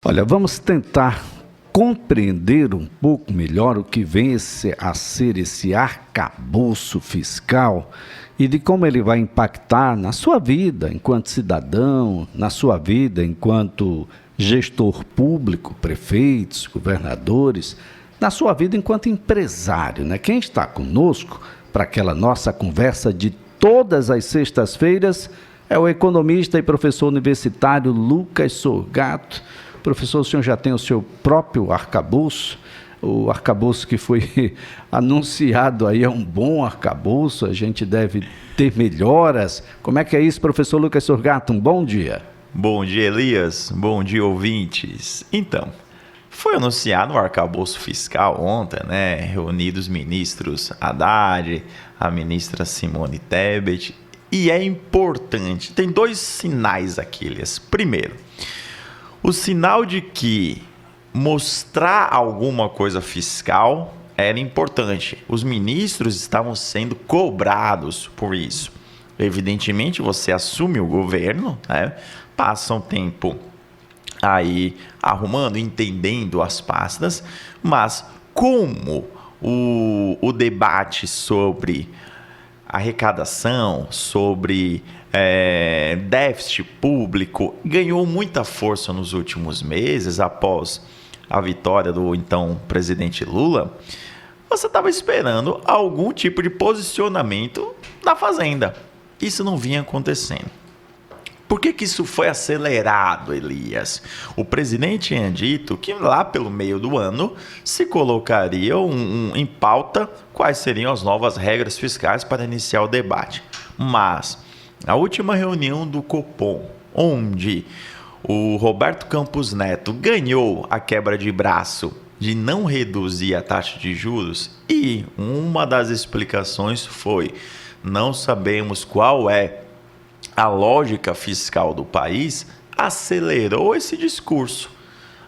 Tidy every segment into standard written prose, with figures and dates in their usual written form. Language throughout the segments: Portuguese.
Olha, vamos tentar compreender um pouco melhor o que vem a ser esse arcabouço fiscal e de como ele vai impactar na sua vida enquanto cidadão, na sua vida enquanto gestor público, prefeitos, governadores, na sua vida enquanto empresário, né? Quem está conosco para aquela nossa conversa de todas as sextas-feiras é o economista e professor universitário Lucas Sorgato. Professor, o senhor já tem o seu próprio arcabouço? O arcabouço que foi anunciado aí é um bom arcabouço, a gente deve ter melhoras. Como é que é isso, professor Lucas Sorgato? Um bom dia. Bom dia, Elias. Bom dia, ouvintes. Então, foi anunciado o arcabouço fiscal ontem, né? Reunidos os ministros Haddad, a ministra Simone Tebet. E é importante, tem dois sinais aqui, Elias. Primeiro, o sinal de que mostrar alguma coisa fiscal era importante. Os ministros estavam sendo cobrados por isso. Evidentemente, você assume o governo, né? Passa um tempo aí arrumando, entendendo as pastas, mas como o debate sobre arrecadação, sobre déficit público ganhou muita força nos últimos meses após a vitória do então presidente Lula, você estava esperando algum tipo de posicionamento da Fazenda. Isso não vinha acontecendo. Por que isso foi acelerado, Elias? O presidente tinha dito que lá pelo meio do ano se colocaria em pauta quais seriam as novas regras fiscais para iniciar o debate. Mas na última reunião do Copom, onde o Roberto Campos Neto ganhou a quebra de braço de não reduzir a taxa de juros, e uma das explicações foi: não sabemos qual é a lógica fiscal do país, acelerou esse discurso.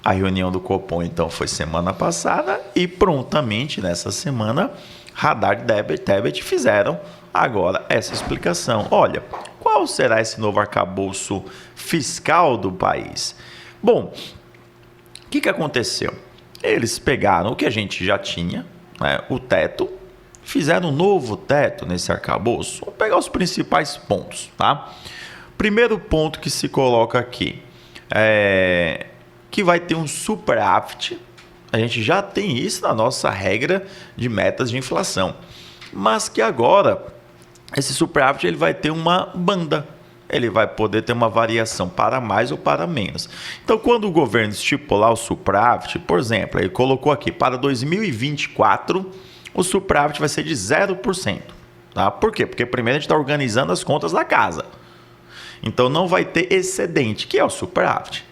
A reunião do Copom, então, foi semana passada e prontamente nessa semana, Haddad e Tebet fizeram agora essa explicação. Olha, qual será esse novo arcabouço fiscal do país? Bom, o que aconteceu? Eles pegaram o que a gente já tinha, né, o teto, fizeram um novo teto nesse arcabouço. Vamos pegar os principais pontos, tá? Primeiro ponto que se coloca aqui é que vai ter um superávit. A gente já tem isso na nossa regra de metas de inflação, mas que agora esse superávit ele vai ter uma banda. Ele vai poder ter uma variação para mais ou para menos. Então, quando o governo estipular o superávit, por exemplo, ele colocou aqui para 2024, o superávit vai ser de 0%. Tá? Por quê? Porque primeiro a gente está organizando as contas da casa. Então não vai ter excedente, que é o superávit.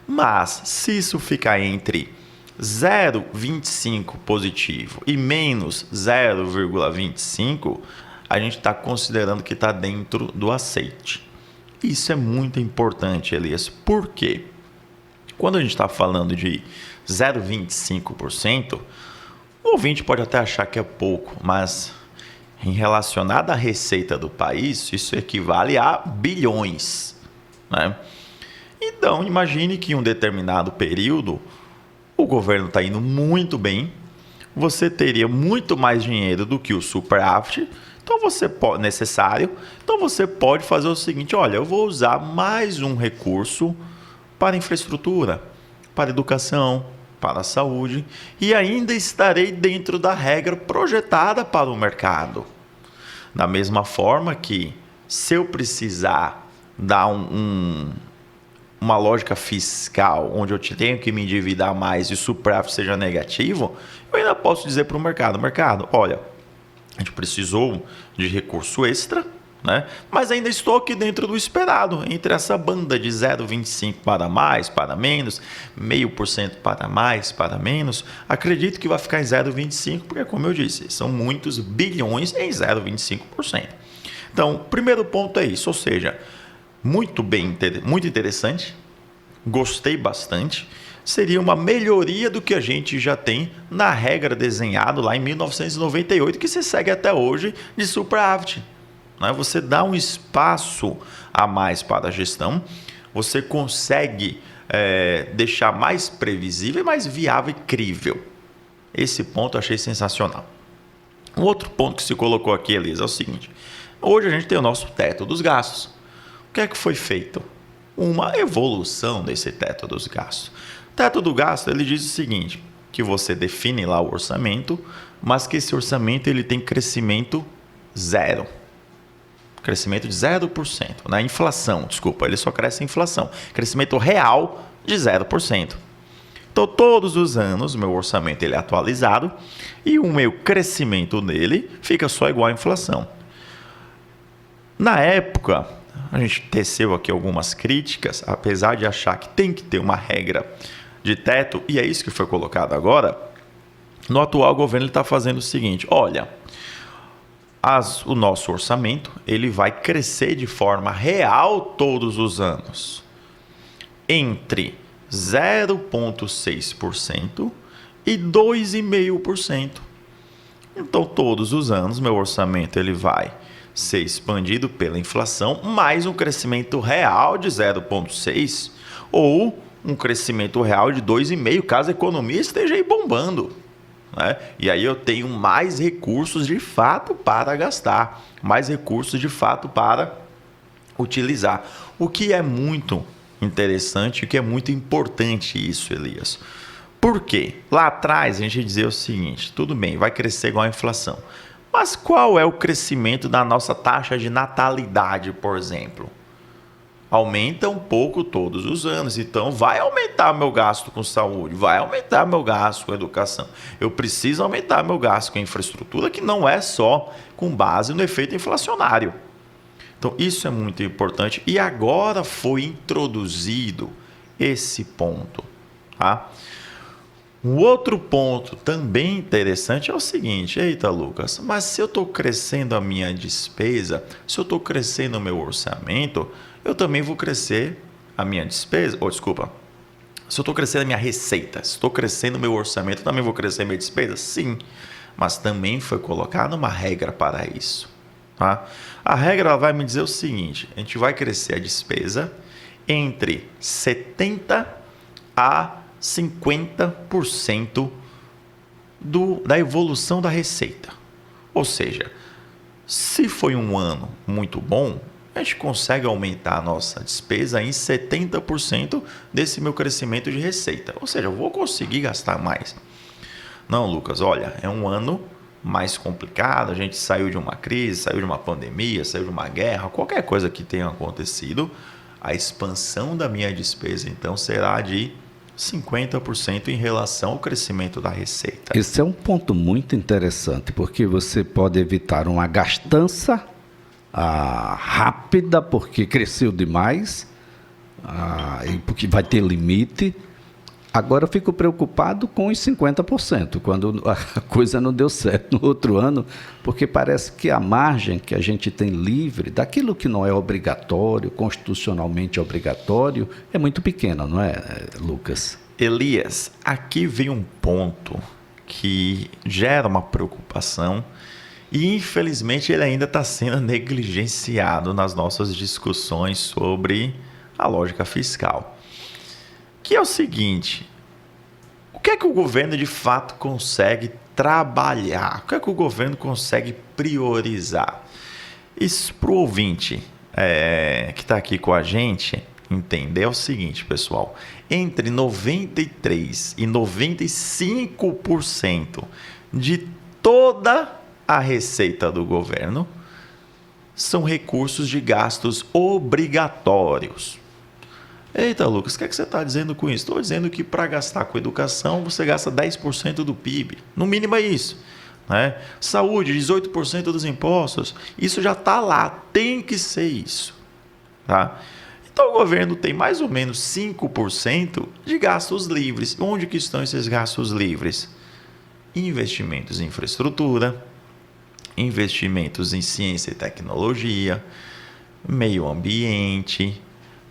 Mas se isso ficar entre 0,25 positivo e menos 0,25, a gente está considerando que está dentro do aceite. Isso é muito importante, Elias. Por quê? Quando a gente está falando de 0,25%, o ouvinte pode até achar que é pouco, mas em relacionado à receita do país, isso equivale a bilhões, né? Então, imagine que em um determinado período, o governo está indo muito bem, você teria muito mais dinheiro do que o superávit, então você pode fazer o seguinte: olha, eu vou usar mais um recurso para infraestrutura, para educação, para a saúde, e ainda estarei dentro da regra projetada para o mercado. Da mesma forma que, se eu precisar dar uma lógica fiscal, onde eu tenho que me endividar mais e o superávit seja negativo, eu ainda posso dizer para o mercado, olha, a gente precisou de recurso extra, né? Mas ainda estou aqui dentro do esperado, entre essa banda de 0,25 para mais, para menos, 0,5% para mais, para menos. Acredito que vai ficar em 0,25, porque, como eu disse, são muitos bilhões em 0,25%. Então, o primeiro ponto é isso, ou seja, muito interessante, gostei bastante. Seria uma melhoria do que a gente já tem na regra desenhada lá em 1998, que se segue até hoje, de superávit. Você dá um espaço a mais para a gestão, você consegue deixar mais previsível, mais viável e crível. Esse ponto eu achei sensacional. Um outro ponto que se colocou aqui, Elisa, é o seguinte. Hoje a gente tem o nosso teto dos gastos. O que é que foi feito? Uma evolução desse teto dos gastos. O teto do gasto, ele diz o seguinte, que você define lá o orçamento, mas que esse orçamento ele tem crescimento zero. Crescimento de 0%. Na inflação, desculpa, ele só cresce em inflação. Crescimento real de 0%. Então, todos os anos, o meu orçamento ele é atualizado e o meu crescimento nele fica só igual à inflação. Na época, a gente teceu aqui algumas críticas, apesar de achar que tem que ter uma regra de teto, e é isso que foi colocado agora. No atual governo ele está fazendo o seguinte, olha, o nosso orçamento ele vai crescer de forma real todos os anos, entre 0,6% e 2,5%. Então, todos os anos, meu orçamento ele vai ser expandido pela inflação, mais um crescimento real de 0,6% ou um crescimento real de 2,5%, caso a economia esteja aí bombando. Né? E aí eu tenho mais recursos de fato para gastar, mais recursos de fato para utilizar. O que é muito interessante, o que é muito importante isso, Elias. Por quê? Lá atrás a gente dizia o seguinte, tudo bem, vai crescer igual a inflação. Mas qual é o crescimento da nossa taxa de natalidade, por exemplo? Aumenta um pouco todos os anos, então vai aumentar meu gasto com saúde, vai aumentar meu gasto com educação. Eu preciso aumentar meu gasto com infraestrutura, que não é só com base no efeito inflacionário. Então, isso é muito importante e agora foi introduzido esse ponto. Tá? Um outro ponto também interessante é o seguinte, eita Lucas, mas se eu estou crescendo a minha despesa, se eu estou crescendo o meu orçamento, eu também vou crescer a minha despesa, se eu estou crescendo a minha receita, se estou crescendo o meu orçamento, eu também vou crescer a minha despesa? Sim, mas também foi colocada uma regra para isso. Tá? A regra ela vai me dizer o seguinte, a gente vai crescer a despesa entre 70% a 50% da evolução da receita. Ou seja, se foi um ano muito bom, a gente consegue aumentar a nossa despesa em 70% desse meu crescimento de receita. Ou seja, eu vou conseguir gastar mais. Não, Lucas, olha, é um ano mais complicado, a gente saiu de uma crise, saiu de uma pandemia, saiu de uma guerra, qualquer coisa que tenha acontecido, a expansão da minha despesa, então, será de 50% em relação ao crescimento da receita. Esse é um ponto muito interessante, porque você pode evitar uma gastança rápida, porque cresceu demais, e porque vai ter limite. Agora eu fico preocupado com os 50%, quando a coisa não deu certo no outro ano, porque parece que a margem que a gente tem livre, daquilo que não é obrigatório, constitucionalmente obrigatório, é muito pequena, não é, Lucas? Elias, aqui vem um ponto que gera uma preocupação e, infelizmente, ele ainda está sendo negligenciado nas nossas discussões sobre a lógica fiscal. Que é o seguinte, o que é que o governo de fato consegue trabalhar? O que é que o governo consegue priorizar? Isso para o ouvinte que está aqui com a gente entender é o seguinte, pessoal. Entre 93% e 95% de toda a receita do governo são recursos de gastos obrigatórios. Eita, Lucas, o que é que você está dizendo com isso? Estou dizendo que para gastar com educação, você gasta 10% do PIB. No mínimo é isso. Né? Saúde, 18% dos impostos. Isso já está lá, tem que ser isso. Tá? Então, o governo tem mais ou menos 5% de gastos livres. Onde que estão esses gastos livres? Investimentos em infraestrutura, investimentos em ciência e tecnologia, meio ambiente,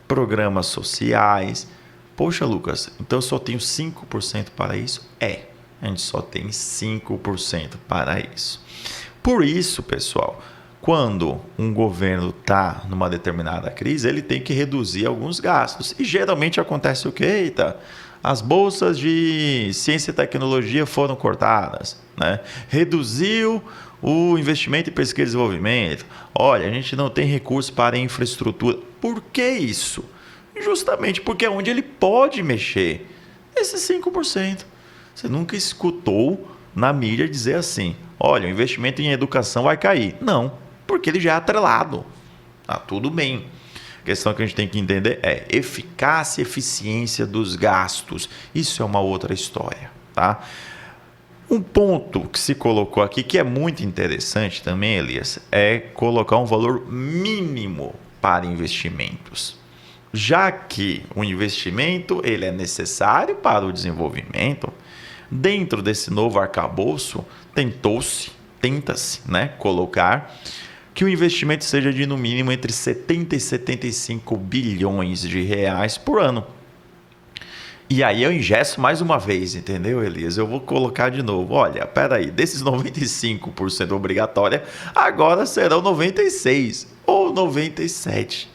programas sociais. Poxa, Lucas, então eu só tenho 5% para isso? A gente só tem 5% para isso. Por isso, pessoal, quando um governo está numa determinada crise, ele tem que reduzir alguns gastos. E geralmente acontece o quê? Eita, as bolsas de ciência e tecnologia foram cortadas, né? Reduziu o investimento em pesquisa e desenvolvimento. Olha, a gente não tem recursos para infraestrutura. Por que isso? Justamente porque é onde ele pode mexer. Esses 5%. Você nunca escutou na mídia dizer assim, olha, o investimento em educação vai cair. Não, porque ele já é atrelado. Tá tudo bem. A questão que a gente tem que entender é eficácia e eficiência dos gastos. Isso é uma outra história, tá? Um ponto que se colocou aqui, que é muito interessante também, Elias, é colocar um valor mínimo para investimentos. Já que o investimento ele é necessário para o desenvolvimento, dentro desse novo arcabouço, tenta-se, né, colocar que o investimento seja de no mínimo entre 70 e 75 bilhões de reais por ano. E aí eu ingesto mais uma vez, entendeu, Elias? Eu vou colocar de novo. Olha, peraí, desses 95% obrigatória, agora serão 96 ou 97.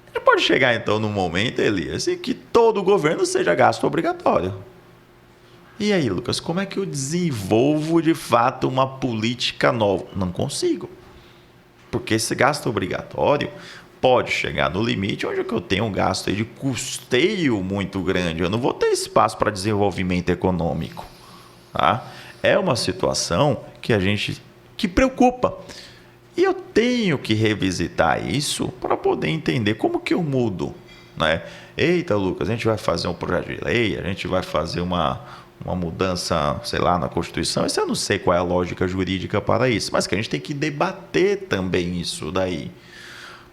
A gente pode chegar então num momento, Elias, em que todo o governo seja gasto obrigatório. E aí, Lucas, como é que eu desenvolvo de fato uma política nova? Não consigo. Porque esse gasto obrigatório pode chegar no limite onde eu tenho um gasto aí de custeio muito grande. Eu não vou ter espaço para desenvolvimento econômico. Tá? É uma situação que preocupa. E eu tenho que revisitar isso para poder entender como que eu mudo. Né? Eita, Lucas, a gente vai fazer um projeto de lei, a gente vai fazer uma mudança, sei lá, na Constituição. Isso eu não sei qual é a lógica jurídica para isso, mas que a gente tem que debater também isso daí.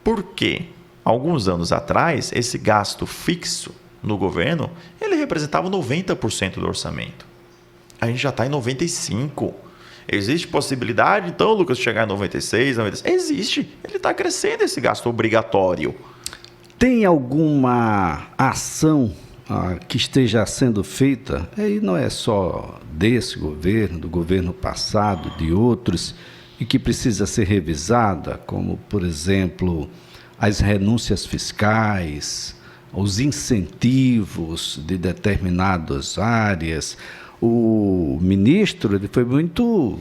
Por quê? Alguns anos atrás, esse gasto fixo no governo, ele representava 90% do orçamento. A gente já está em 95%. Existe possibilidade, então, Lucas, de chegar em 96%, 97%? Existe. Ele está crescendo esse gasto obrigatório. Tem alguma ação que esteja sendo feita, e não é só desse governo, do governo passado, de outros, e que precisa ser revisada, como, por exemplo, as renúncias fiscais, os incentivos de determinadas áreas. O ministro ele foi muito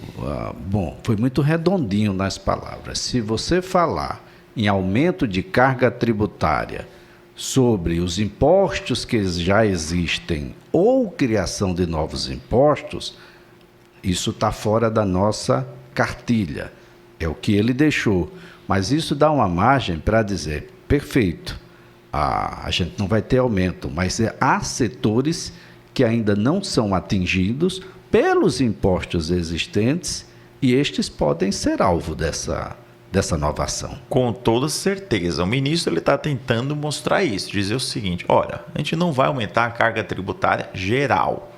foi muito redondinho nas palavras. Se você falar em aumento de carga tributária sobre os impostos que já existem ou criação de novos impostos, isso está fora da nossa cartilha. É o que ele deixou. Mas isso dá uma margem para dizer, perfeito, a gente não vai ter aumento, mas há setores que ainda não são atingidos pelos impostos existentes e estes podem ser alvo dessa nova ação. Com toda certeza. O ministro está tentando mostrar isso, dizer o seguinte, olha, a gente não vai aumentar a carga tributária geral.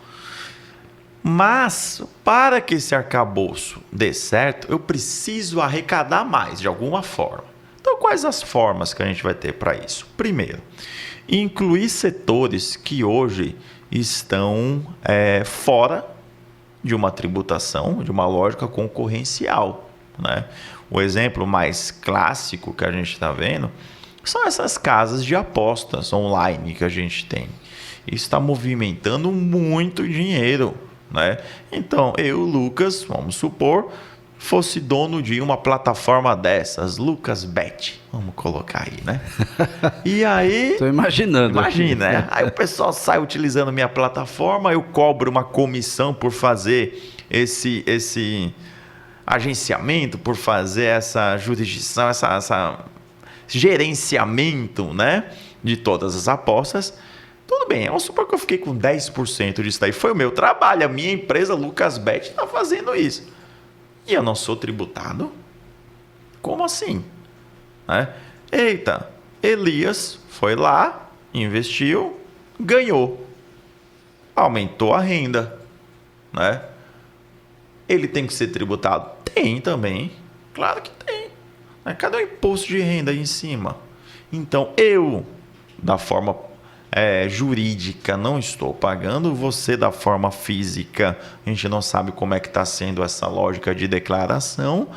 Mas, para que esse arcabouço dê certo, eu preciso arrecadar mais, de alguma forma. Então, quais as formas que a gente vai ter para isso? Primeiro, incluir setores que hoje estão fora de uma tributação, de uma lógica concorrencial. Né? O exemplo mais clássico que a gente está vendo são essas casas de apostas online que a gente tem. Isso está movimentando muito dinheiro. Né? Então, eu, Lucas, vamos supor, fosse dono de uma plataforma dessas, LucasBet, vamos colocar aí, né? E aí... Estou imaginando. Imagina, né? Aí o pessoal sai utilizando minha plataforma, eu cobro uma comissão por fazer esse agenciamento, por fazer essa jurisdição, essa gerenciamento, né, de todas as apostas. Tudo bem, vamos supor que eu fiquei com 10% disso daí. Foi o meu trabalho, a minha empresa LucasBet está fazendo isso. E eu não sou tributado? Como assim? Né? Eita, Elias foi lá, investiu, ganhou. Aumentou a renda. Né? Ele tem que ser tributado? Tem também. Claro que tem. Né? Cadê o imposto de renda aí em cima? Então, eu, da forma jurídica, não estou pagando, você da forma física, a gente não sabe como é que está sendo essa lógica de declaração,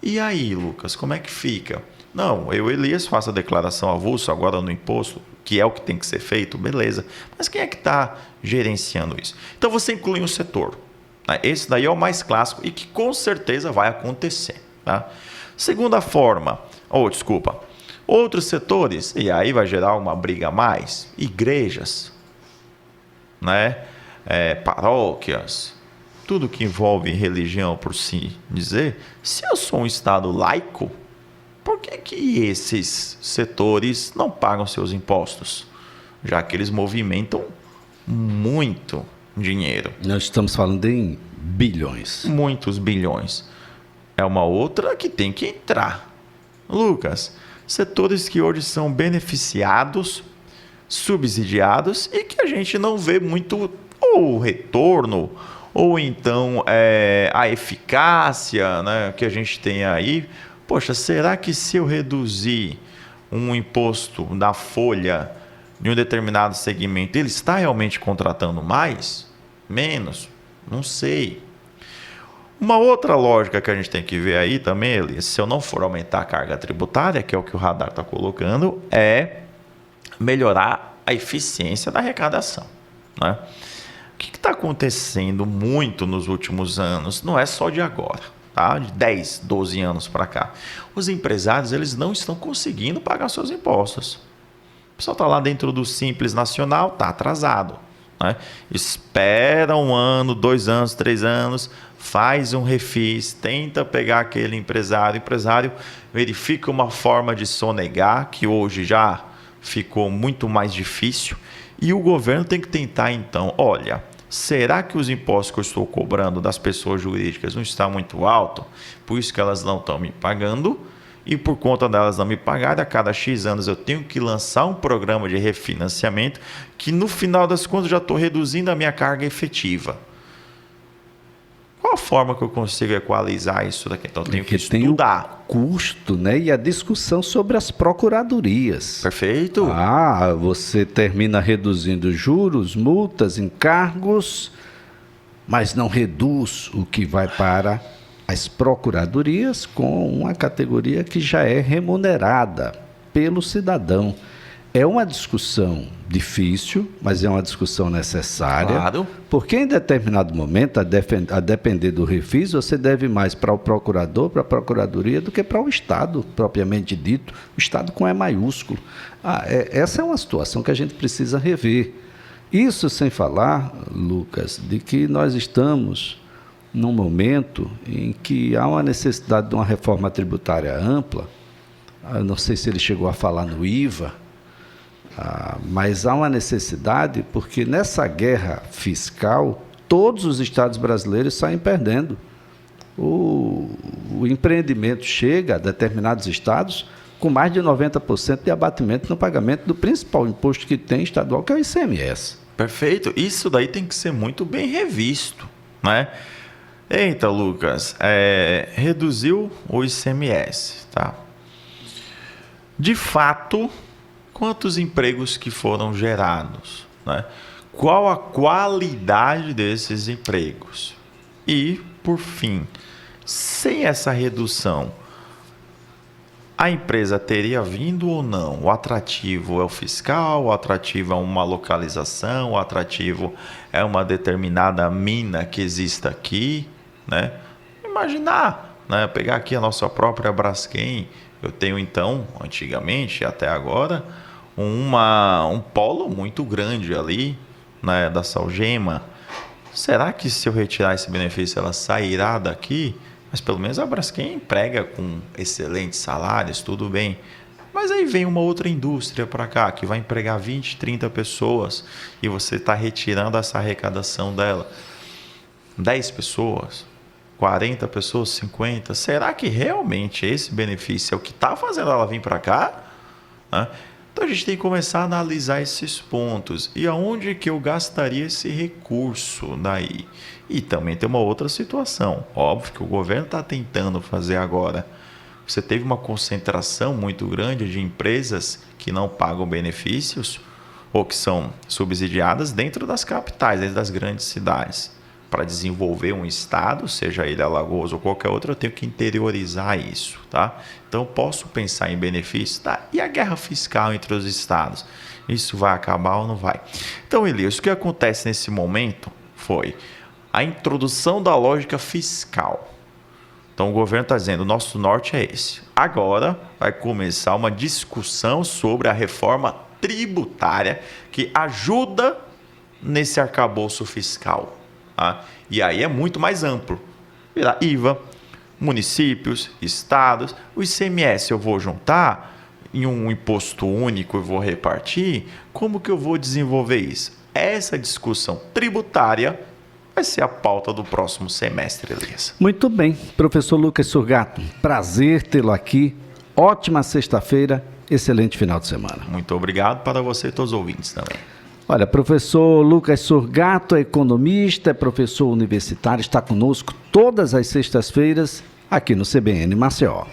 E aí, Lucas, como é que fica? Não, eu, Elias, faço a declaração avulso agora no imposto, que é o que tem que ser feito, beleza. Mas quem é que está gerenciando isso? Então você inclui um setor. Né? Esse daí é o mais clássico e que com certeza vai acontecer. Tá? Segunda forma, outros setores, e aí vai gerar uma briga a mais, igrejas, né? Paróquias, tudo que envolve religião, por si dizer. Se eu sou um Estado laico, por que esses setores não pagam seus impostos? Já que eles movimentam muito dinheiro. Nós estamos falando em bilhões. Muitos bilhões. É uma outra que tem que entrar. Lucas, setores que hoje são beneficiados, subsidiados e que a gente não vê muito ou retorno ou então a eficácia, né, que a gente tem aí. Poxa, será que se eu reduzir um imposto da folha de um determinado segmento, ele está realmente contratando mais? Menos? Não sei. Uma outra lógica que a gente tem que ver aí também, Elias, se eu não for aumentar a carga tributária, que é o que o radar está colocando, é melhorar a eficiência da arrecadação. Né? O que está acontecendo muito nos últimos anos? Não é só de agora. Tá? De 10, 12 anos para cá. Os empresários eles não estão conseguindo pagar seus impostos. O pessoal está lá dentro do Simples Nacional, está atrasado. Né? Espera 1 ano, 2 anos, 3 anos, faz um refis, tenta pegar aquele empresário. O empresário verifica uma forma de sonegar, que hoje já ficou muito mais difícil. E o governo tem que tentar, então, olha... Será que os impostos que eu estou cobrando das pessoas jurídicas não está muito alto? Por isso que elas não estão me pagando. E por conta delas não me pagarem, a cada X anos eu tenho que lançar um programa de refinanciamento que no final das contas eu já estou reduzindo a minha carga efetiva. Qual a forma que eu consigo equalizar isso daqui? Então eu tenho que estudar. Tem o custo, né? E a discussão sobre as procuradorias. Perfeito. Você termina reduzindo juros, multas, encargos, mas não reduz o que vai para as procuradorias com uma categoria que já é remunerada pelo cidadão. É uma discussão difícil, mas é uma discussão necessária. Claro. Porque em determinado momento, a depender do refis, você deve mais para o procurador, para a procuradoria, do que para o Estado, propriamente dito. O Estado com E maiúsculo. Essa é uma situação que a gente precisa rever. Isso sem falar, Lucas, de que nós estamos num momento em que há uma necessidade de uma reforma tributária ampla. Eu não sei se ele chegou a falar no IVA, mas há uma necessidade, porque nessa guerra fiscal, todos os estados brasileiros saem perdendo. O empreendimento chega a determinados estados com mais de 90% de abatimento no pagamento do principal imposto que tem estadual, que é o ICMS. Perfeito. Isso daí tem que ser muito bem revisto, né? Eita, Lucas, reduziu o ICMS, tá? De fato... Quantos empregos que foram gerados? Né? Qual a qualidade desses empregos? E, por fim, sem essa redução, a empresa teria vindo ou não? O atrativo é o fiscal, o atrativo é uma localização, o atrativo é uma determinada mina que exista aqui. Né? Imaginar, né? Pegar aqui a nossa própria Braskem. Eu tenho, então, antigamente e até agora, um polo muito grande ali, né, da Salgema. Será que se eu retirar esse benefício, ela sairá daqui? Mas pelo menos a Braskem emprega com excelentes salários, tudo bem. Mas aí vem uma outra indústria para cá, que vai empregar 20, 30 pessoas, e você está retirando essa arrecadação dela. 10 pessoas... 40 pessoas, 50, será que realmente esse benefício é o que está fazendo ela vir para cá? Né? Então a gente tem que começar a analisar esses pontos. E aonde que eu gastaria esse recurso daí? E também tem uma outra situação. Óbvio que o governo está tentando fazer agora. Você teve uma concentração muito grande de empresas que não pagam benefícios ou que são subsidiadas dentro das capitais, dentro das grandes cidades. para desenvolver um estado, seja ele Alagoas ou qualquer outro, eu tenho que interiorizar isso, tá? Então, eu posso pensar em benefícios, tá? E a guerra fiscal entre os estados? Isso vai acabar ou não vai? Então, Elias, o que acontece nesse momento foi a introdução da lógica fiscal. Então, o governo está dizendo, o nosso norte é esse. Agora vai começar uma discussão sobre a reforma tributária que ajuda nesse arcabouço fiscal. Tá? E aí é muito mais amplo. Virar IVA, municípios, estados, o ICMS eu vou juntar em um imposto único e vou repartir. Como que eu vou desenvolver isso? Essa discussão tributária vai ser a pauta do próximo semestre, Elias. Muito bem, professor Lucas Surgato, prazer tê-lo aqui. Ótima sexta-feira, excelente final de semana. Muito obrigado para você e todos os ouvintes também. Olha, professor Lucas Surgato é economista, é professor universitário, está conosco todas as sextas-feiras aqui no CBN Maceió.